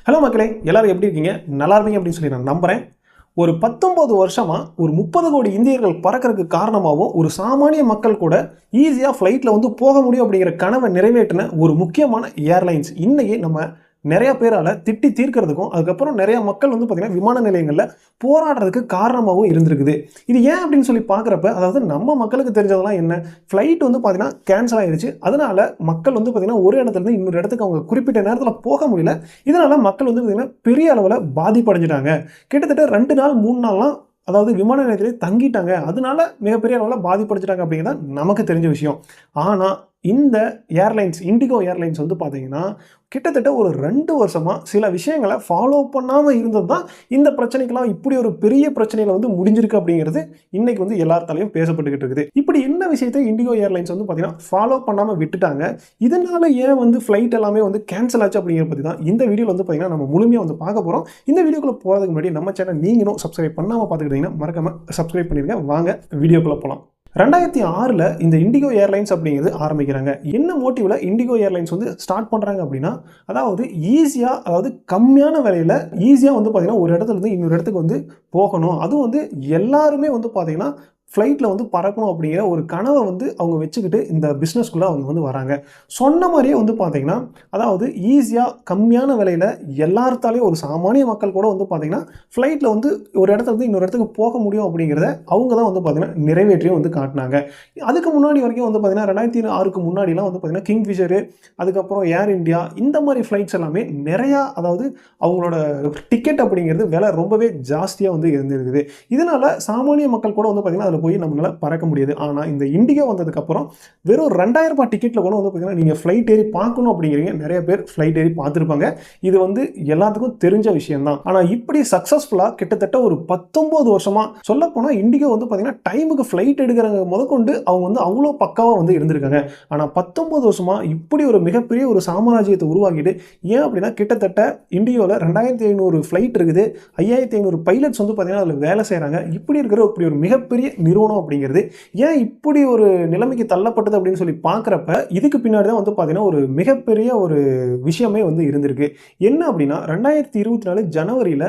Hello மக்களே, எல்லாரும் எப்படி இருக்கீங்க? நல்லா இருப்பீங்க அப்படின்னு சொல்லி நான் நம்புறேன். ஒரு 19 வருஷமா ஒரு 30 கோடி இந்தியர்கள் பறக்கிறதுக்கு காரணமாகவும் ஒரு சாமானிய மக்கள் கூட ஈஸியாக ஃப்ளைட்டில் வந்து போக முடியும் அப்படிங்கிற கனவை நிறைவேற்றின ஒரு முக்கியமான ஏர்லைன்ஸ் இன்னைக்கு நம்ம நிறைய பேரால் திட்டி தீர்க்கிறதுக்கும் அதுக்கப்புறம் நிறைய மக்கள் வந்து பார்த்தீங்கன்னா விமான நிலையங்களில் போராடுறதுக்கு காரணமாகவும் இருந்திருக்குது. இது ஏன் அப்படின்னு சொல்லி பார்க்குறப்ப, அதாவது நம்ம மக்களுக்கு தெரிஞ்சதெல்லாம் என்ன, ஃப்ளைட் வந்து பார்த்தீங்கன்னா கேன்சல் ஆயிடுச்சு. அதனால மக்கள் வந்து பார்த்தீங்கன்னா ஒரு இடத்துலேருந்து இன்னொரு இடத்துக்கு அவங்க குறிப்பிட்ட நேரத்தில் போக முடியல. இதனால மக்கள் வந்து பார்த்தீங்கன்னா பெரிய அளவில் பாதிப்படைஞ்சிட்டாங்க. கிட்டத்தட்ட 2 நாள் 3 நாள்லாம் அதாவது விமான நிலையத்திலே தங்கிட்டாங்க. அதனால மிகப்பெரிய அளவில் பாதிப்படைஞ்சிட்டாங்க அப்படிங்கிறது நமக்கு தெரிஞ்ச விஷயம். ஆனால் இந்த ஏர்லைன்ஸ் இண்டிகோ ஏர்லைன்ஸ் வந்து பார்த்தீங்கன்னா கிட்டத்தட்ட ஒரு 2 வருஷமா சில விஷயங்களை ஃபாலோ பண்ணாமல் இருந்தது தான் இந்த பிரச்சனைக்கெல்லாம் இப்படி ஒரு பெரிய பிரச்சனையில் வந்து முடிஞ்சிருக்கு அப்படிங்கிறது இன்னைக்கு வந்து எல்லாத்தாலையும் பேசப்பட்டுக்கிட்டு இருக்குது. இப்படி என்ன விஷயத்தை இண்டிகோ ஏர்லைன்ஸ் வந்து பார்த்தீங்கன்னா ஃபாலோ பண்ணாமல் விட்டுட்டாங்க, இதனால ஏன் வந்து ஃப்ளைட் எல்லாமே வந்து கேன்சல் ஆச்சு அப்படிங்கிறத பற்றி தான் இந்த வீடியோவில் வந்து பார்த்தீங்கன்னா நம்ம முழுமையாக வந்து பார்க்க போகிறோம். இந்த வீடியோக்குள்ளே போகிறதுக்கு முன்னாடி நம்ம சேனல் நீங்களும் சப்ஸ்கிரைப் பண்ணாமல் பார்த்துக்கிட்டீங்கன்னா மறக்காம சப்ஸ்கிரைப் பண்ணிருங்க. வாங்க வீடியோக்குள்ளே போகலாம். 2006ல் இந்த இண்டிகோ ஏர்லைன்ஸ் அப்படிங்கிறது ஆரம்பிக்கிறாங்க. என்ன மோட்டிவ்ல இண்டிகோ ஏர்லைன்ஸ் வந்து ஸ்டார்ட் பண்ணுறாங்க அப்படின்னா, அதாவது ஈஸியாக, அதாவது கம்மியான விலையில் ஈஸியாக வந்து பார்த்தீங்கன்னா ஒரு இடத்துல இருந்து இன்னொரு இடத்துக்கு வந்து போகணும். அதுவும் வந்து எல்லாருமே வந்து பார்த்தீங்கன்னா ஃப்ளைட்டில் வந்து பறக்கணும் அப்படிங்கிற ஒரு கனவை வந்து அவங்க வச்சுக்கிட்டு இந்த பிஸ்னஸ்குள்ளே அவங்க வந்து வராங்க. சொன்ன மாதிரியே வந்து பார்த்தீங்கன்னா, அதாவது ஈஸியாக கம்மியான விலையில் எல்லாத்தாலையும் ஒரு சாமானிய மக்கள் கூட வந்து பார்த்தீங்கன்னா ஃப்ளைட்டில் வந்து ஒரு இடத்துல இருந்து இன்னொரு இடத்துக்கு போக முடியும் அப்படிங்கிறத அவங்க தான் வந்து பார்த்தீங்கன்னா நிறைவேற்றியும் வந்து காட்டினாங்க. அதுக்கு முன்னாடி வரைக்கும் வந்து பார்த்தீங்கன்னா 2006க்கு முன்னாடிலாம் வந்து பார்த்தீங்கன்னா கிங்ஃபிஷரு, அதுக்கப்புறம் ஏர் இந்தியா, இந்த மாதிரி ஃப்ளைட்ஸ் எல்லாமே நிறையா, அதாவது அவங்களோட டிக்கெட் அப்படிங்கிறது விலை ரொம்பவே ஜாஸ்தியாக வந்து இருந்திருக்குது. இதனால் சாமானிய மக்கள் கூட வந்து பார்த்தீங்கன்னா போய் நம்மளால பறக்க முடியாது. ஆனால் இந்த இண்டிகோ வந்ததுக்கப்புறம் வெறும் 2000 ரூபாய் டிக்கெட்டில் கூட வந்து பார்த்தீங்கன்னா நீங்கள் ஃப்ளைட் ஏறி பார்க்கணும் அப்படிங்கிறீங்க. நிறைய பேர் ஃப்ளைட் ஏறி பார்த்துருப்பாங்க. இது வந்து எல்லாத்துக்கும் தெரிஞ்ச விஷயம் தான். ஆனால் இப்படி சக்ஸஸ்ஃபுல்லாக கிட்டத்தட்ட ஒரு 19 வருஷமாக சொல்லப்போனால் இண்டிகோ வந்து பார்த்தீங்கன்னா டைமுக்கு ஃப்ளைட் எடுக்கிறவங்க முதற்கொண்டு அவங்க வந்து அவ்வளோ பக்காவாக வந்து இருந்திருக்காங்க. ஆனால் 19 வருஷமாக இப்படி ஒரு மிகப்பெரிய ஒரு சாம்ராஜ்யத்தை உருவாக்கிட்டு, ஏன் அப்படின்னா கிட்டத்தட்ட இண்டியோவில் 2500 ஃப்ளைட் இருக்குது, 5500 பைலட்ஸ் வந்து பார்த்தீங்கன்னா அதில் வேலை செய்கிறாங்க. இப்படி இப்படி ஒரு மிகப்பெரிய நிறுவனம் அப்படிங்கிறது ஏன் இப்படி ஒரு நிலைமைக்கு தள்ளப்பட்டது அப்படின்னு சொல்லி பார்க்குறப்ப, இதுக்கு பின்னாடி தான் வந்து பார்த்தீங்கன்னா ஒரு மிகப்பெரிய ஒரு விஷயமே வந்து இருந்திருக்கு. என்ன அப்படின்னா 2024 ஜனவரியில்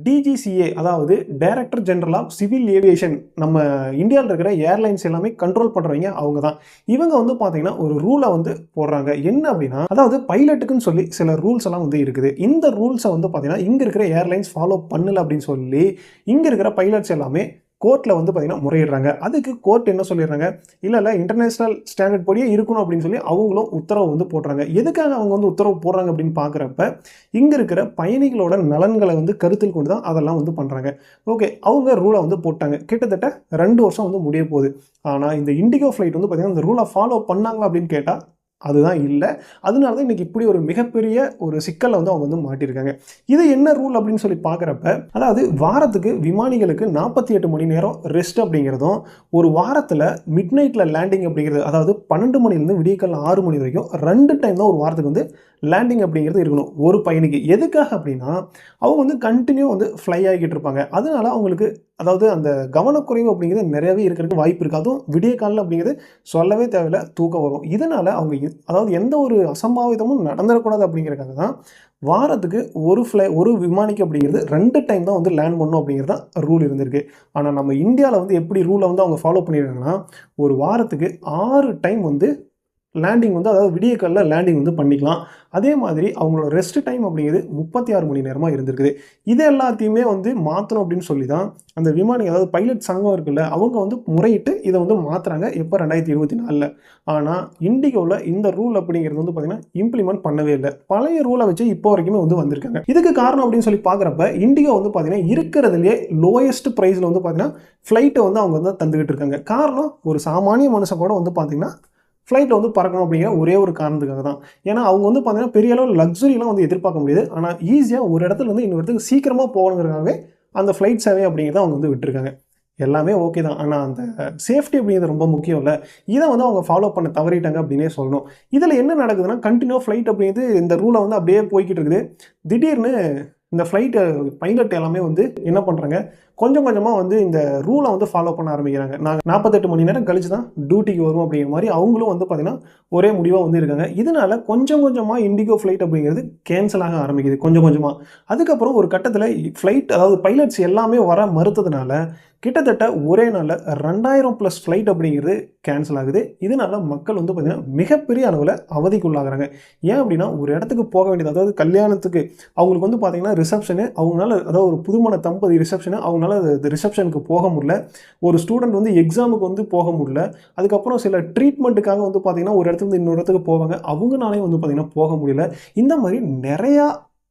டிஜிசிஏ, அதாவது director general of civil aviation, நம்ம இந்தியாவில் இருக்கிற ஏர்லைன்ஸ் எல்லாமே கண்ட்ரோல் பண்ணுறவங்க அவங்க தான். இவங்க வந்து பார்த்தீங்கன்னா ஒரு ரூலை வந்து போடுறாங்க. என்ன அப்படின்னா, அதாவது பைலட்டுக்குன்னு சொல்லி சில ரூல்ஸ் எல்லாம் வந்து இருக்குது. இந்த ரூல்ஸை வந்து பார்த்தீங்கன்னா இங்கே இருக்கிற ஏர்லைன்ஸ் ஃபாலோ பண்ணல அப்படின்னு சொல்லி இங்கே இருக்கிற பைலட்ஸ் எல்லாமே கோர்ட்டில் வந்து பார்த்தீங்கன்னா முறையிடுறாங்க. அதுக்கு கோர்ட் என்ன சொல்லிடுறாங்க, இல்லை இன்டர்நேஷனல் ஸ்டாண்டர்ட் படியே இருக்கணும் அப்படின்னு சொல்லி அவங்களும் உத்தரவு வந்து போடுறாங்க. எதுக்காக அவங்க வந்து உத்தரவு போடுறாங்க அப்படின்னு பார்க்குறப்ப, இங்கே இருக்கிற பயணிகளோட நலன்களை வந்து கருத்தில் கொண்டு தான் அதெல்லாம் வந்து பண்ணுறாங்க. ஓகே, அவங்க ரூலை வந்து போட்டாங்க. கிட்டத்தட்ட 2 வருஷம் வந்து முடிய போகுது. ஆனால் இந்த இண்டிகோ ஃப்ளைட் வந்து பார்த்தீங்கன்னா இந்த ரூலை ஃபாலோ பண்ணாங்களா அப்படின்னு கேட்டால் அதுதான் இல்லை. அதனால தான் இன்றைக்கி இப்படி ஒரு மிகப்பெரிய ஒரு சிக்கலை வந்து அவங்க வந்து மாட்டியிருக்காங்க. இது என்ன ரூல் அப்படின்னு சொல்லி பார்க்குறப்ப, அதாவது வாரத்துக்கு விமானிகளுக்கு 48 மணி நேரம் ரெஸ்ட் அப்படிங்கிறதும், ஒரு வாரத்தில் மிட் நைட்டில் லேண்டிங் அப்படிங்கிறது, அதாவது 12 மணிலேருந்து விடியக்கால 6 மணி வரைக்கும் 2 டைம் தான் ஒரு வாரத்துக்கு வந்து லேண்டிங் அப்படிங்கிறது இருக்கணும் ஒரு பயணிக்கு. எதுக்காக அப்படின்னா அவங்க வந்து கண்டினியூ வந்து ஃப்ளை ஆகிக்கிட்டு இருப்பாங்க. அதனால அவங்களுக்கு, அதாவது அந்த கவனக்குறைவு அப்படிங்கிறது நிறையவே இருக்கிறதுக்கு வாய்ப்பு இருக்குது. அதுவும் விடிய காலில் அப்படிங்கிறது சொல்லவே தேவையில்லை, தூக்கம் வரும். இதனால் அவங்க அதாவது எந்த ஒரு அசம்பாவிதமும் நடந்துடக்கூடாது அப்படிங்கிறதுக்காக தான் வாரத்துக்கு ஒரு விமானிக்கு அப்படிங்கிறது 2 டைம் தான் வந்து லேண்ட் பண்ணணும் அப்படிங்கிறது தான் ரூல் இருந்திருக்கு. ஆனால் நம்ம இந்தியாவில் வந்து எப்படி ரூலை வந்து அவங்க ஃபாலோ பண்ணியிருக்காங்கன்னா, ஒரு வாரத்துக்கு 6 டைம் வந்து லேண்டிங் வந்து, அதாவது விடியக்காலில் லேண்டிங் வந்து பண்ணிக்கலாம். அதே மாதிரி அவங்களோட ரெஸ்ட் டைம் அப்படிங்கிறது 36 மணி நேரமாக இருந்திருக்குது. இது எல்லாத்தையுமே வந்து மாற்றணும் அப்படின்னு சொல்லி தான் அந்த விமானி, அதாவது பைலட் சங்கம் இருக்குல்ல, அவங்க வந்து முறையிட்டு இதை வந்து மாற்றுறாங்க. எப்போ 2024ல். ஆனால் இண்டிகோவில் இந்த ரூல் அப்படிங்கிறது வந்து பார்த்திங்கன்னா இம்ப்ளிமெண்ட் பண்ணவே இல்லை. பழைய ரூலை வச்சு இப்போ வரைக்குமே வந்து வந்திருக்காங்க. இதுக்கு காரணம் அப்படின்னு சொல்லி பார்க்குறப்ப, இண்டிகோ வந்து பார்த்திங்கன்னா இருக்கிறதுலே லோயஸ்ட் ப்ரைஸில் வந்து பார்த்திங்கன்னா ஃப்ளைட்டை வந்து அவங்க வந்து தந்துக்கிட்டு இருக்காங்க. காரணம், ஒரு சாமானிய மனுஷன் கூட வந்து பார்த்திங்கன்னா ஃப்ளைட்டில் வந்து பறக்கணும் அப்படிங்கிற ஒரே ஒரு காரணத்துக்காக தான். ஏன்னா அவங்க வந்து பார்த்தீங்கன்னா பெரிய அளவு லக்ஸுரியெலாம் வந்து எதிர்பார்க்க முடியாது. ஆனால் ஈஸியாக ஒரு இடத்துல இருந்து இன்னொரு இடத்துக்கு சீக்கிரமாக போகணுங்கிறதுக்காகவே அந்த ஃப்ளைட் சேவை அப்படிங்கிறத அவங்க வந்து விட்டுருக்காங்க. எல்லாமே ஓகே தான். ஆனால் அந்த சேஃப்டி அப்படிங்கிறது ரொம்ப முக்கியம் இல்லை. இதை வந்து அவங்க ஃபாலோ பண்ண தவறிட்டாங்க அப்படின்னே சொல்லணும். இதில் என்ன நடக்குதுன்னா, கண்டினியூ ஃப்ளைட் அப்படிங்கிறது இந்த ரூலை வந்து அப்படியே போய்கிட்டு இருக்குது. திடீர்னு இந்த ஃப்ளைட்டு பைலட் எல்லாமே வந்து என்ன பண்ணுறாங்க, கொஞ்சம் கொஞ்சமாக வந்து இந்த ரூலை வந்து ஃபாலோ பண்ண ஆரம்பிக்கிறாங்க. நாங்கள் 48 மணி நேரம் கழிச்சு தான் டியூட்டிக்கு வருவோம் அப்படிங்கிற மாதிரி அவங்களும் வந்து பார்த்தீங்கன்னா ஒரே முடிவாக வந்து இருக்காங்க. இதனால கொஞ்சம் கொஞ்சமாக இண்டிகோ ஃப்ளைட் அப்படிங்கிறது கேன்சல் ஆக ஆரம்பிக்குது கொஞ்சம் கொஞ்சமாக. அதுக்கப்புறம் ஒரு கட்டத்தில் ஃப்ளைட், அதாவது பைலட்ஸ் எல்லாமே வர மறுத்ததுனால கிட்டத்தட்ட ஒரே நாளில் 2000+ ஃப்ளைட் அப்படிங்கிறது கேன்சல் ஆகுது. இதனால மக்கள் வந்து பார்த்தீங்கன்னா மிகப்பெரிய அளவில் அவதிக்குள்ளாகிறாங்க. ஏன் அப்படின்னா, ஒரு இடத்துக்கு போக வேண்டியது, அதாவது கல்யாணத்துக்கு அவங்களுக்கு வந்து பார்த்தீங்கன்னா ரிசப்ஷனு அவங்களால, அதாவது ஒரு புதுமண தம்பதி ரிசப்ஷனு அவங்களால ரிசப்ஷனுக்கு போக முடியல. ஒரு ஸ்டூடெண்ட் வந்து எக்ஸாமுக்கு வந்து போக முடியல. அதுக்கப்புறம் சில ட்ரீட்மெண்ட்டுக்காக வந்து பார்த்தீங்கன்னா ஒரு இடத்துல இன்னொரு இடத்துக்கு போவாங்க, அவங்கனாலே வந்து பார்த்தீங்கன்னா போக முடியல. இந்த மாதிரி நிறையா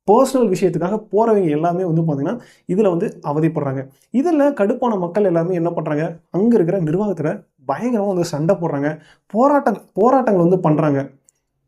பர்சனல் விஷயத்துக்காக போகிறவங்க எல்லாமே வந்து பார்த்தீங்கன்னா இதில் வந்து அவதிப்படுறாங்க. இதில் கடுப்பான மக்கள் எல்லாமே என்ன பண்ணுறாங்க, அங்கே இருக்கிற நிர்வாகத்தில் பயங்கரமாக வந்து சண்டை போடுறாங்க, போராட்டங்கள் வந்து பண்ணுறாங்க.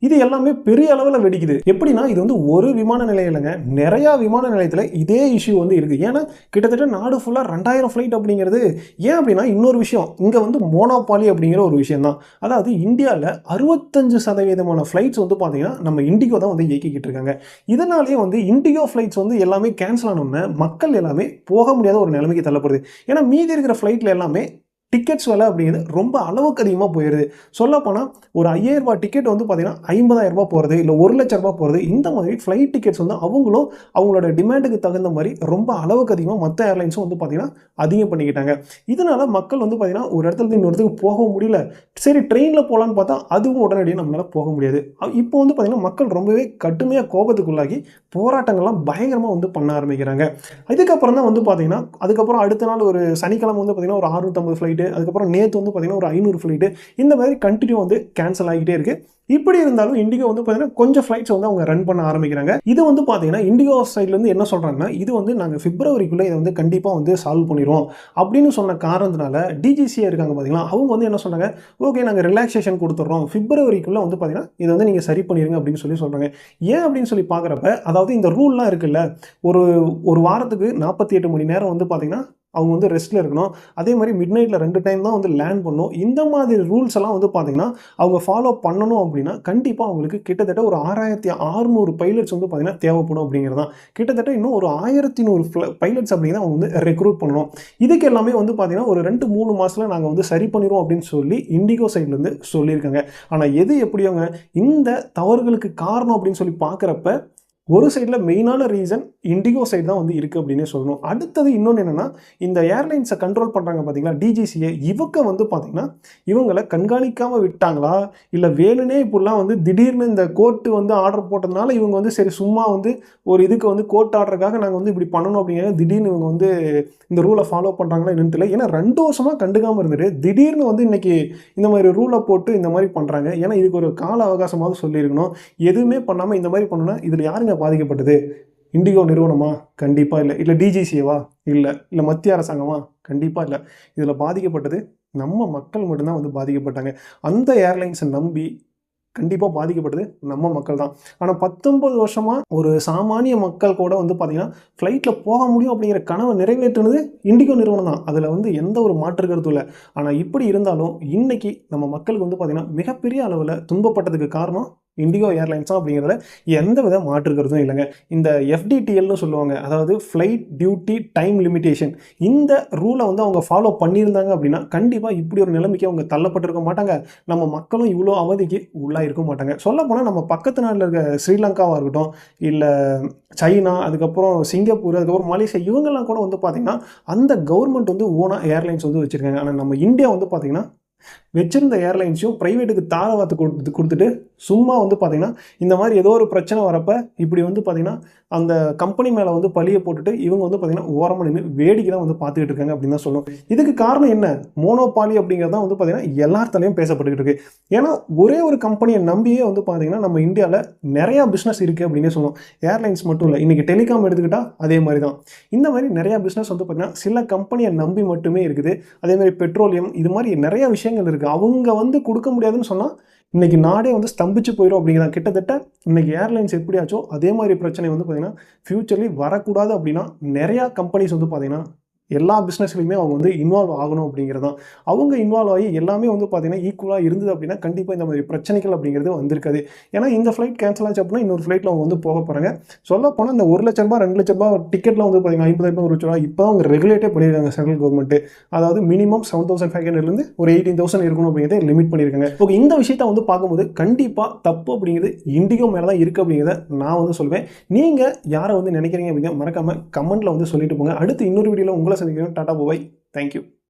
இது எல்லாமே பெரிய அளவில் வெடிக்குது. எப்படின்னா, இது வந்து ஒரு விமான நிலையம் இல்லைங்க, நிறையா விமான நிலையத்தில் இதே இஷ்யூ வந்து இருக்குது. ஏன்னா கிட்டத்தட்ட நாடு ஃபுல்லாக 2000 ஃப்ளைட் அப்படிங்கிறது. ஏன் அப்படின்னா, இன்னொரு விஷயம் இங்கே வந்து மோனோபாலி அப்படிங்கிற ஒரு விஷயம் தான். அதாவது இந்தியாவில் 65% ஃப்ளைட்ஸ் வந்து பார்த்தீங்கன்னா நம்ம இண்டிகோ தான் வந்து இயக்கிக்கிட்டு இருக்காங்க. இதனாலேயே வந்து இண்டிகோ ஃப்ளைட்ஸ் வந்து எல்லாமே கேன்சல் ஆனோம்னா மக்கள் எல்லாமே போக முடியாத ஒரு நிலைமைக்கு தள்ளப்படுது. ஏன்னா மீதி இருக்கிற ஃப்ளைட்டில் எல்லாமே டிக்கெட்ஸ் விலை அப்படிங்கிறது ரொம்ப அளவுக்கு அதிகமாக போயிடுது. சொல்லப்போனால் ஒரு 5000 ரூபாய் டிக்கெட் வந்து பார்த்தீங்கன்னா 50,000 ரூபாய் போகிறது, இல்லை 1,00,000 ரூபாய் போகிறது. இந்த மாதிரி ஃப்ளைட் டிக்கெட்ஸ் வந்து அவங்களும் அவங்களோட டிமாண்டுக்கு தகுந்த மாதிரி ரொம்ப அளவுக்கு அதிகமாக மற்ற ஏர்லைன்ஸும் வந்து பார்த்தீங்கன்னா அதிகம் பண்ணிக்கிட்டாங்க. இதனால மக்கள் வந்து பார்த்தீங்கன்னா ஒரு இடத்துல இன்னொரு இடத்துக்கு போக முடியல. சரி, ட்ரெயினில் போகலான்னு பார்த்தா அதுவும் உடனடியாக நம்மளால் போக முடியாது. இப்போ வந்து பார்த்தீங்கன்னா மக்கள் ரொம்பவே கடுமையாக கோபத்துக்குள்ளாகி போராட்டங்கள்லாம் பயங்கரமாக வந்து பண்ண ஆரம்பிக்கிறாங்க. இதுக்கப்புறம் தான் வந்து பார்த்தீங்கன்னா அதுக்கப்புறம் அடுத்த நாள் ஒரு சனிக்கிழமை வந்து பார்த்தீங்கன்னா ஒரு 650 ஃப்ளைட், அதுக்கப்புறம் நேற்று வந்து பார்த்தீங்கன்னா ஒரு 500 ஃப்ளைட்டு, இந்த மாதிரி கண்டினியூ வந்து கேன்சல் ஆகிட்டே இருக்கு. இப்படி இருந்தாலும் இண்டிகோ வந்து பார்த்தீங்கன்னா கொஞ்சம் ஃப்ளைட்ஸ் வந்து அவங்க ரன் பண்ண ஆரம்பிக்கிறாங்க. இது வந்து பார்த்தீங்கன்னா இண்டிகோ சைட்லேருந்து என்ன சொல்கிறாங்கன்னா, இது வந்து நாங்கள் பிப்ரவரிக்குள்ளே இதை வந்து கண்டிப்பாக வந்து சால்வ் பண்ணிடுவோம் அப்படின்னு சொன்ன காரணத்தினால டிஜிசிஏ இருக்காங்க பார்த்தீங்களா, அவங்க வந்து என்ன சொன்னாங்க, ஓகே நாங்கள் ரிலாக்ஸேஷன் கொடுத்துட்றோம், பிப்ரவரிக்குள்ளே வந்து பார்த்தீங்கன்னா இதை வந்து நீங்கள் சரி பண்ணிடுங்க அப்படின்னு சொல்கிறாங்க. ஏன் அப்படின்னு சொல்லி பார்க்குறப்ப, அதாவது இந்த ரூல்லாம் இருக்குல்ல, ஒரு ஒரு வாரத்துக்கு 48 மணி நேரம் வந்து பார்த்தீங்கன்னா அவங்க வந்து ரெஸ்ட்டில் இருக்கணும். அதே மாதிரி மிட் நைட்டில் 2 டைம் தான் வந்து லேண்ட் பண்ணணும். இந்த மாதிரி ரூல்ஸ் எல்லாம் வந்து பார்த்தீங்கன்னா அவங்க ஃபாலோ பண்ணணும் அப்படின்னா கண்டிப்பாக அவங்களுக்கு கிட்டத்தட்ட ஒரு 6600 பைலட்ஸ் வந்து பார்த்தீங்கன்னா தேவைப்படும் அப்படிங்கிறது தான். கிட்டத்தட்ட இன்னும் ஒரு 1100 பைலட்ஸ் அப்படிங்கிறத அவங்க வந்து ரெக்ரூட் பண்ணணும். இதுக்கு எல்லாமே வந்து பார்த்தீங்கன்னா ஒரு 2-3 மாதத்தில் நாங்கள் வந்து சரி பண்ணிடுவோம் அப்படின்னு சொல்லி இண்டிகோ சைட்லேருந்து சொல்லியிருக்காங்க. ஆனால் எது எப்படியோங்க, இந்த தவறுகளுக்கு காரணம் அப்படின்னு சொல்லி பார்க்குறப்ப ஒரு சைடில் மெயினான ரீசன் இண்டிகோ சைடு தான் வந்து இருக்குது அப்படின்னே சொல்லணும். அடுத்தது இன்னொன்று என்னென்னா, இந்த ஏர்லைன்ஸை கண்ட்ரோல் பண்ணுறாங்க பார்த்தீங்களா டிஜிசிஏ, இவங்க வந்து பார்த்தீங்கன்னா இவங்களை கண்காணிக்காமல் விட்டாங்களா, இல்லை வேணுனே இப்படிலாம் வந்து திடீர்னு இந்த கோர்ட்டு வந்து ஆர்டர் போட்டதுனால இவங்க வந்து சரி சும்மா வந்து ஒரு இதுக்கு வந்து கோர்ட் ஆர்டருக்காக நாங்கள் வந்து இப்படி பண்ணணும் அப்படிங்கிற திடீர்னு இவங்க வந்து இந்த ரூலை ஃபாலோ பண்ணுறாங்களா என்னன்னு தெரியல. ஏன்னா 2 வருஷமாக கண்டுக்காமல் இருந்துட்டு திடீர்னு வந்து இன்றைக்கி இந்த மாதிரி ரூலை போட்டு இந்த மாதிரி பண்ணுறாங்க. ஏன்னா இதுக்கு ஒரு கால அவகாசமாவது சொல்லியிருக்கணும். எதுவுமே பண்ணாமல் இந்த மாதிரி பண்ணணும்னா இதில் யாருங்க பாதிக்கப்பட்டது? இண்டிகோ நிறுவனமா? கண்டிப்பாக இல்லை. இல்லை டிஜிசிஏவா? இல்லை. இல்லை மத்திய அரசாங்கமா? கண்டிப்பாக இல்லை. இதில் பாதிக்கப்பட்டது நம்ம மக்கள் மட்டும்தான் வந்து பாதிக்கப்பட்டாங்க. அந்த ஏர்லைன்ஸை நம்பி கண்டிப்பாக பாதிக்கப்பட்டது நம்ம மக்கள் தான். ஆனால் 19 வருஷமாக ஒரு சாமானிய மக்கள் கூட வந்து பார்த்தீங்கன்னா ஃப்ளைட்டில் போக முடியும் அப்படிங்கிற கனவை நிறைவேற்றினது இண்டிகோ நிறுவனம் தான். அதில் வந்து எந்த ஒரு மாற்று கருத்தும் இல்லை. ஆனால் இப்படி இருந்தாலும் இன்னைக்கு நம்ம மக்களுக்கு வந்து பார்த்தீங்கன்னா மிகப்பெரிய அளவில் துன்பப்பட்டதுக்கு காரணம் இண்டிகோ ஏர்லைன்ஸ் தான் அப்படிங்கிறதுல எந்த வித மாற்று கருத்தும் இல்லைங்க. இந்த எஃப்டிடிஎல்னு சொல்லுவாங்க, அதாவது ஃப்ளைட் டியூட்டி டைம் லிமிட்டேஷன், இந்த ரூலை வந்து அவங்க ஃபாலோ பண்ணியிருந்தாங்க அப்படின்னா கண்டிப்பாக இப்படி ஒரு நிலைமைக்கு அவங்க தள்ளப்பட்டிருக்க மாட்டாங்க. நம்ம மக்களும் இவ்வளோ அவதிக்கு உள்ளாக இருக்க மாட்டாங்க. சொல்லப்போனால் நம்ம பக்கத்து நாட்டில் இருக்க ஸ்ரீலங்காவாக இருக்கட்டும், இல்லை சைனா, அதுக்கப்புறம் சிங்கப்பூர், அதுக்கப்புறம் மலேசியா, இவங்கெல்லாம் கூட வந்து பார்த்திங்கன்னா அந்த கவர்மெண்ட் வந்து ஓனாக ஏர்லைன்ஸ் வந்து வச்சுருக்காங்க. ஆனால் நம்ம இந்தியா வந்து பார்த்திங்கன்னா வச்சிருந்த ஏர்லைன்ஸையும் ப்ரைவேட்டுக்கு தாரவாத்து கொடுத்துட்டு சும்மா வந்து பார்த்தீங்கன்னா இந்த மாதிரி ஏதோ ஒரு பிரச்சனை வரப்போ இப்படி வந்து பார்த்தீங்கன்னா அந்த கம்பெனி மேலே வந்து பழியை போட்டுட்டு இவங்க வந்து பார்த்தீங்கன்னா ஓரமாக நின்று வேடிக்கை தான் வந்து பார்த்துக்கிட்டு இருக்காங்க அப்படின்னு தான் சொல்லணும். இதுக்கு காரணம் என்ன? மோனோபாலி அப்படிங்கிறது தான் வந்து பார்த்தீங்கன்னா எல்லாத்தாலையும் பேசப்பட்டுக்கிட்டு இருக்கு. ஏன்னா ஒரே ஒரு கம்பெனியை நம்பியே வந்து பார்த்தீங்கன்னா நம்ம இந்தியாவில் நிறையா பிஸ்னஸ் இருக்குது அப்படின்னே சொல்லணும். ஏர்லைன்ஸ் மட்டும் இல்லை, இன்றைக்கி டெலிகாம் எடுத்துக்கிட்டால் அதே மாதிரி தான். இந்த மாதிரி நிறையா பிஸ்னஸ் வந்து பார்த்தீங்கன்னா சில கம்பெனியை நம்பி மட்டுமே இருக்குது. அதேமாதிரி பெட்ரோலியம், இது மாதிரி நிறையா விஷயங்கள் இருக்குது. அவங்க வந்து கொடுக்க முடியாதுன்னு சொன்னால் இன்றைக்கி நாடே வந்து ஸ்தம்பிச்சு போயிடும் அப்படிங்கிறத. கிட்டத்தட்ட இன்றைக்கி ஏர்லைன்ஸ் எப்படியாச்சோ அதே மாதிரி பிரச்சனை வந்து பார்த்திங்கன்னா ஃப்யூச்சர்லி வரக்கூடாது அப்படின்னா நிறையா கம்பெனிஸ் வந்து பார்த்திங்கன்னா எல்லா பிஸ்னஸ்லையுமே அவங்க வந்து இன்வால்வ் ஆகணும் அப்படிங்கிறது தான். அவங்க இன்வால்வ் ஆகி எல்லாமே வந்து பார்த்தீங்கன்னா ஈக்குவலாக இருந்தது அப்படின்னா கண்டிப்பாக இந்த மாதிரி பிரச்சனைகள் அப்படிங்கிறது வந்திருக்காது. ஏன்னா இந்த ஃப்ளைட் கேன்சல் ஆச்சு அப்படின்னா இன்னொரு ஃப்ளைட்டில் அவங்க வந்து போக போகிறாங்க. சொல்லப்போனால் இந்த ₹1,00,000 ₹2,00,000 டிக்கெட்லாம் வந்து பார்த்தீங்கன்னா ₹50,000 இப்போ அவங்க ரெகுலேட்டே பண்ணியிருக்காங்க சென்ட்ரல் கவர்மெண்ட். அதாவது மினிமம் 7,500லேருந்து ஒரு 18,000 இருக்கணும் அப்படிங்கிறத லிமிட் பண்ணியிருக்காங்க. ஓகே, இந்த விஷயத்தை வந்து பார்க்கும்போது கண்டிப்பாக தப்பு அப்படிங்கிறது இண்டிகோ மேலே தான் இருக்குது அப்படிங்கிறத நான் வந்து சொல்லுவேன். நீங்கள் யாரை வந்து நினைக்கிறீங்க அப்படிங்க மறக்காமல் கமெண்ட்டில் வந்து சொல்லிட்டு போங்க. அடுத்து இன்னொரு வீடியோவில் உங்களை சந்திக்கிறேன். டாடா பாய். தேங்க்யூ.